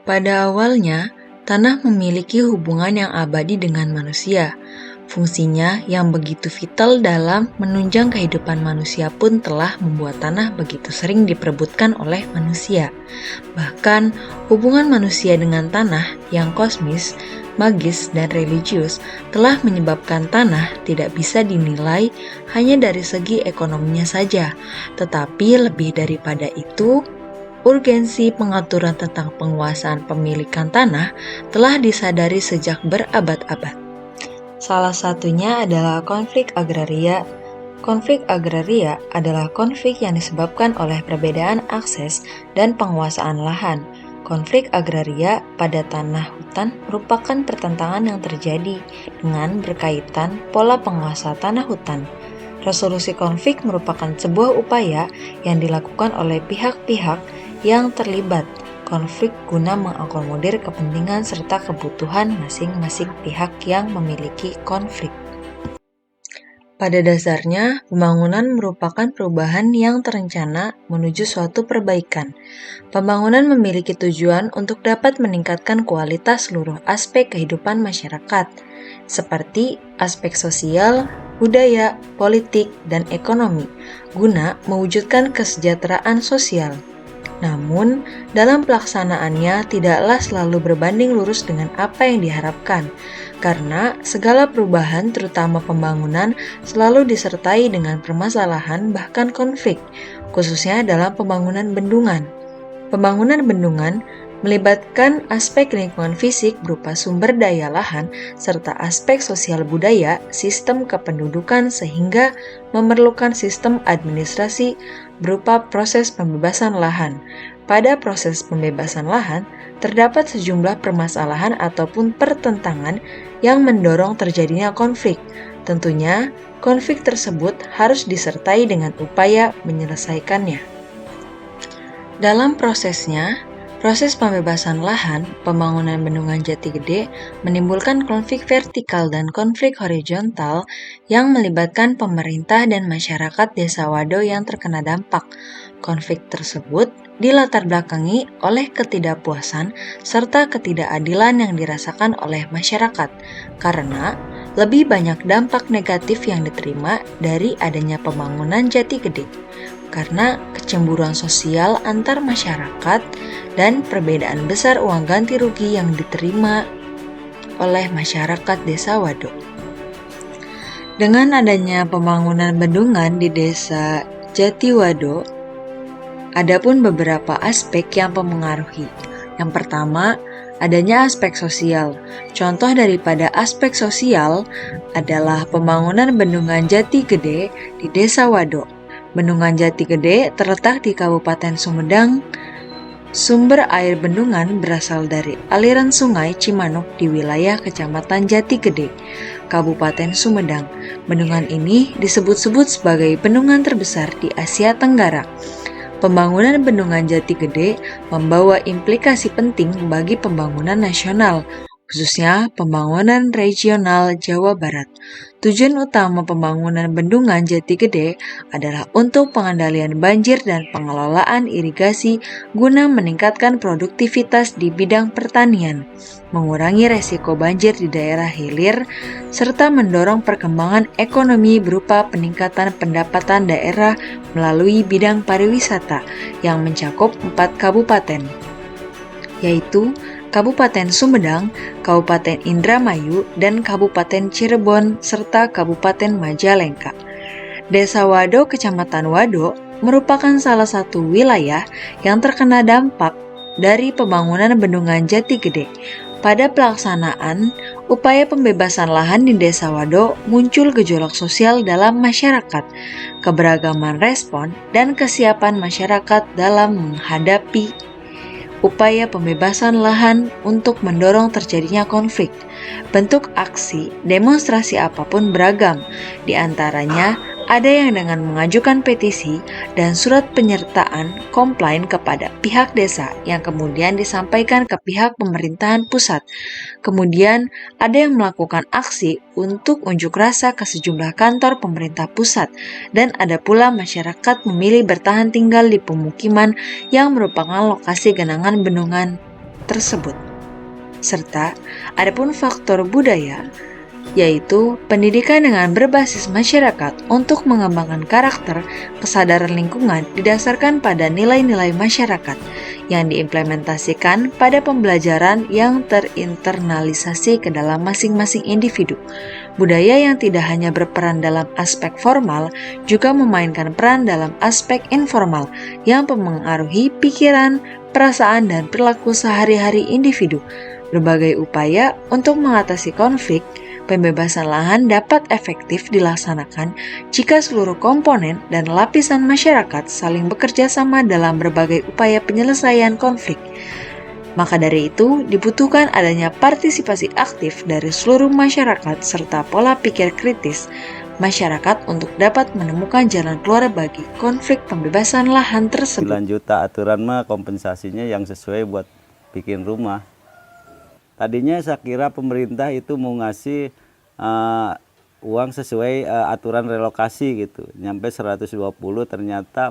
Pada awalnya, tanah memiliki hubungan yang abadi dengan manusia. Fungsinya yang begitu vital dalam menunjang kehidupan manusia pun telah membuat tanah begitu sering diperebutkan oleh manusia. Bahkan, hubungan manusia dengan tanah yang kosmis, magis, dan religius telah menyebabkan tanah tidak bisa dinilai hanya dari segi ekonominya saja, tetapi lebih daripada itu, urgensi pengaturan tentang penguasaan pemilikan tanah telah disadari sejak berabad-abad. Salah satunya adalah konflik agraria. Konflik agraria adalah konflik yang disebabkan oleh perbedaan akses dan penguasaan lahan. Konflik agraria pada tanah hutan merupakan pertentangan yang terjadi dengan berkaitan pola penguasa tanah hutan. Resolusi konflik merupakan sebuah upaya yang dilakukan oleh pihak-pihak yang terlibat konflik guna mengakomodir kepentingan serta kebutuhan masing-masing pihak yang memiliki konflik. Pada dasarnya, pembangunan merupakan perubahan yang terencana menuju suatu perbaikan. Pembangunan memiliki tujuan untuk dapat meningkatkan kualitas seluruh aspek kehidupan masyarakat, seperti aspek sosial, budaya, politik, dan ekonomi, guna mewujudkan kesejahteraan sosial. Namun, dalam pelaksanaannya tidaklah selalu berbanding lurus dengan apa yang diharapkan, karena segala perubahan, terutama pembangunan, selalu disertai dengan permasalahan bahkan konflik, khususnya dalam pembangunan bendungan. Pembangunan bendungan melibatkan aspek lingkungan fisik berupa sumber daya lahan serta aspek sosial budaya, sistem kependudukan sehingga memerlukan sistem administrasi berupa proses pembebasan lahan. Pada proses pembebasan lahan, terdapat sejumlah permasalahan ataupun pertentangan yang mendorong terjadinya konflik. Tentunya, konflik tersebut harus disertai dengan upaya menyelesaikannya. Dalam prosesnya, proses pembebasan lahan, pembangunan bendungan Jati Gede menimbulkan konflik vertikal dan konflik horizontal yang melibatkan pemerintah dan masyarakat Desa Wado yang terkena dampak. Konflik tersebut dilatar belakangi oleh ketidakpuasan serta ketidakadilan yang dirasakan oleh masyarakat, karena lebih banyak dampak negatif yang diterima dari adanya pembangunan Jati Gede, karena kecemburuan sosial antar masyarakat dan perbedaan besar uang ganti rugi yang diterima oleh masyarakat Desa Wado. Dengan adanya pembangunan bendungan di Desa Jatiwado, ada pun beberapa aspek yang mempengaruhi. Yang pertama, adanya aspek sosial. Contoh daripada aspek sosial adalah pembangunan bendungan Jati Gede di Desa Wado. Bendungan Jati Gede terletak di Kabupaten Sumedang. Sumber air bendungan berasal dari aliran sungai Cimanuk di wilayah Kecamatan Jati Gede, Kabupaten Sumedang. Bendungan ini disebut-sebut sebagai bendungan terbesar di Asia Tenggara. Pembangunan bendungan Jati Gede membawa implikasi penting bagi pembangunan nasional, khususnya pembangunan regional Jawa Barat. Tujuan utama pembangunan bendungan Jati Gede adalah untuk pengendalian banjir dan pengelolaan irigasi guna meningkatkan produktivitas di bidang pertanian, mengurangi resiko banjir di daerah hilir, serta mendorong perkembangan ekonomi berupa peningkatan pendapatan daerah melalui bidang pariwisata yang mencakup 4 kabupaten, yaitu Kabupaten Sumedang, Kabupaten Indramayu, dan Kabupaten Cirebon, serta Kabupaten Majalengka. Desa Wado, Kecamatan Wado, merupakan salah satu wilayah yang terkena dampak dari pembangunan bendungan Jati Gede. Pada pelaksanaan upaya pembebasan lahan di Desa Wado, muncul gejolak sosial dalam masyarakat, keberagaman respon, dan kesiapan masyarakat dalam menghadapi upaya pembebasan lahan untuk mendorong terjadinya konflik. Bentuk aksi, demonstrasi apapun beragam, di antaranya ada yang dengan mengajukan petisi dan surat penyertaan komplain kepada pihak desa yang kemudian disampaikan ke pihak pemerintahan pusat. Kemudian ada yang melakukan aksi untuk unjuk rasa ke sejumlah kantor pemerintah pusat, dan ada pula masyarakat memilih bertahan tinggal di pemukiman yang merupakan lokasi genangan bendungan tersebut. Serta adapun faktor budaya, yaitu pendidikan dengan berbasis masyarakat untuk mengembangkan karakter, kesadaran lingkungan didasarkan pada nilai-nilai masyarakat yang diimplementasikan pada pembelajaran yang terinternalisasi ke dalam masing-masing individu. Budaya yang tidak hanya berperan dalam aspek formal, juga memainkan peran dalam aspek informal yang mempengaruhi pikiran, perasaan, dan perilaku sehari-hari individu. Berbagai upaya untuk mengatasi konflik pembebasan lahan dapat efektif dilaksanakan jika seluruh komponen dan lapisan masyarakat saling bekerja sama dalam berbagai upaya penyelesaian konflik. Maka dari itu, dibutuhkan adanya partisipasi aktif dari seluruh masyarakat serta pola pikir kritis masyarakat untuk dapat menemukan jalan keluar bagi konflik pembebasan lahan tersebut. 9 juta aturan mah kompensasinya yang sesuai buat bikin rumah. Tadinya saya kira pemerintah itu mau ngasih uang sesuai aturan relokasi gitu. Nyampe 120, ternyata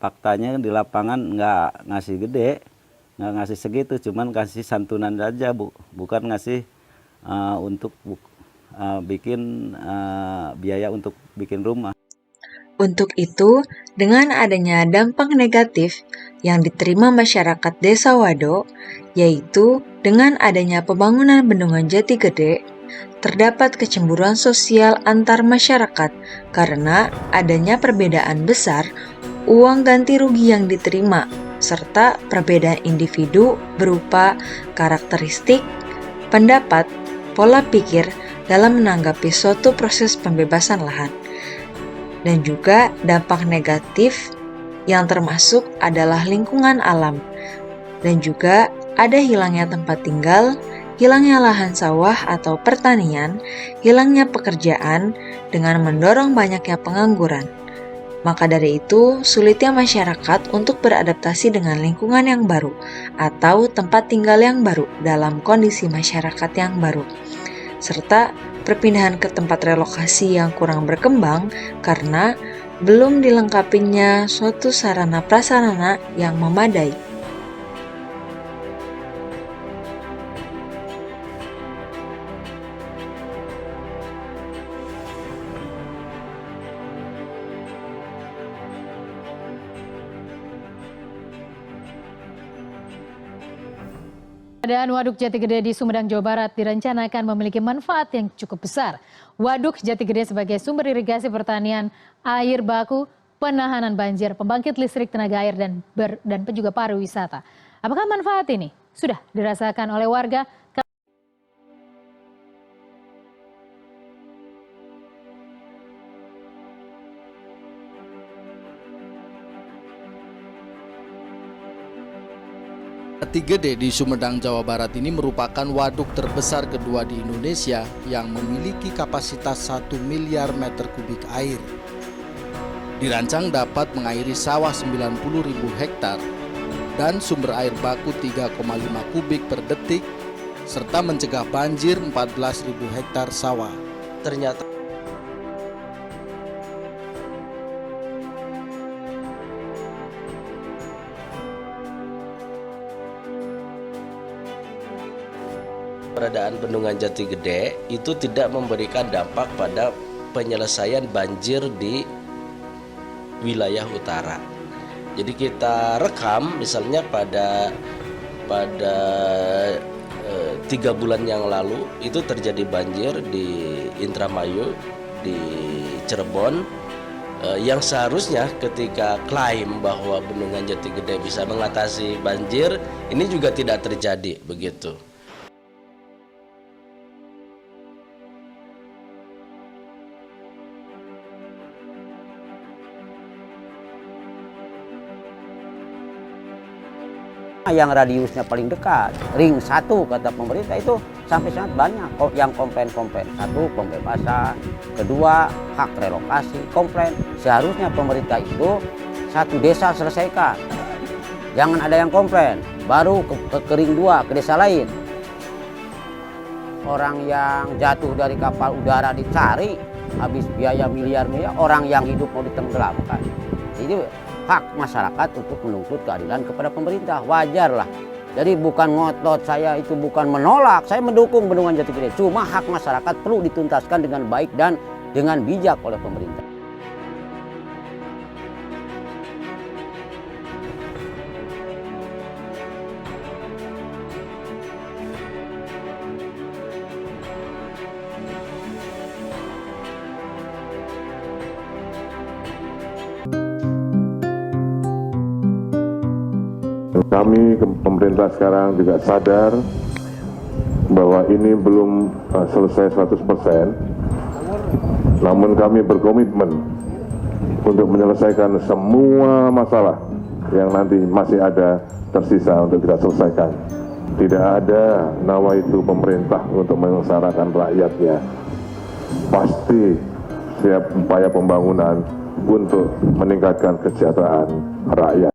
faktanya di lapangan nggak ngasih gede, nggak ngasih segitu, cuman kasih santunan aja, bukan ngasih untuk bikin biaya untuk bikin rumah. Untuk itu, dengan adanya dampak negatif yang diterima masyarakat Desa Wado, yaitu dengan adanya pembangunan bendungan Jati Gede, terdapat kecemburuan sosial antar masyarakat karena adanya perbedaan besar uang ganti rugi yang diterima, serta perbedaan individu berupa karakteristik, pendapat, pola pikir dalam menanggapi suatu proses pembebasan lahan. Dan juga dampak negatif yang termasuk adalah lingkungan alam, dan juga ada hilangnya tempat tinggal, hilangnya lahan sawah atau pertanian, hilangnya pekerjaan dengan mendorong banyaknya pengangguran. Maka dari itu, sulitnya masyarakat untuk beradaptasi dengan lingkungan yang baru atau tempat tinggal yang baru dalam kondisi masyarakat yang baru, serta perpindahan ke tempat relokasi yang kurang berkembang karena belum dilengkapinya suatu sarana prasarana yang memadai. Keberadaan Waduk Jati Gede di Sumedang, Jawa Barat direncanakan memiliki manfaat yang cukup besar. Waduk Jati Gede sebagai sumber irigasi pertanian, air baku, penahanan banjir, pembangkit listrik tenaga air, dan juga pariwisata. Apakah manfaat ini sudah dirasakan oleh warga? Jati Gede di Sumedang, Jawa Barat ini merupakan waduk terbesar kedua di Indonesia yang memiliki kapasitas 1 miliar meter kubik air. Dirancang dapat mengairi sawah 90.000 hektar dan sumber air baku 3,5 kubik per detik, serta mencegah banjir 14.000 hektar sawah. Ternyata keberadaan bendungan Jati Gede itu tidak memberikan dampak pada penyelesaian banjir di wilayah utara. Jadi kita rekam misalnya pada 3 bulan yang lalu itu terjadi banjir di Indramayu, di Cirebon, yang seharusnya ketika klaim bahwa bendungan Jati Gede bisa mengatasi banjir, ini juga tidak terjadi begitu. Yang radiusnya paling dekat, ring 1 kata pemerintah itu sampai sangat banyak yang komplain. 1, pembebasan, 2, hak relokasi, komplain. Seharusnya pemerintah itu 1 desa selesaikan. Jangan ada yang komplain, baru ke ring 2, ke desa lain. Orang yang jatuh dari kapal udara dicari, habis biaya miliar-miliar, orang yang hidup mau ditenggelamkan. Jadi hak masyarakat untuk menuntut keadilan kepada pemerintah, wajarlah Jadi bukan ngotot, saya itu bukan menolak, saya mendukung bendungan Jati Gede. Cuma hak masyarakat perlu dituntaskan dengan baik dan dengan bijak oleh pemerintah. Kami pemerintah sekarang juga sadar bahwa ini belum selesai 100%, namun kami berkomitmen untuk menyelesaikan semua masalah yang nanti masih ada tersisa untuk kita selesaikan. Tidak ada nawaitu pemerintah untuk menyengsarakan rakyatnya. Pasti siap upaya pembangunan untuk meningkatkan kesejahteraan rakyat.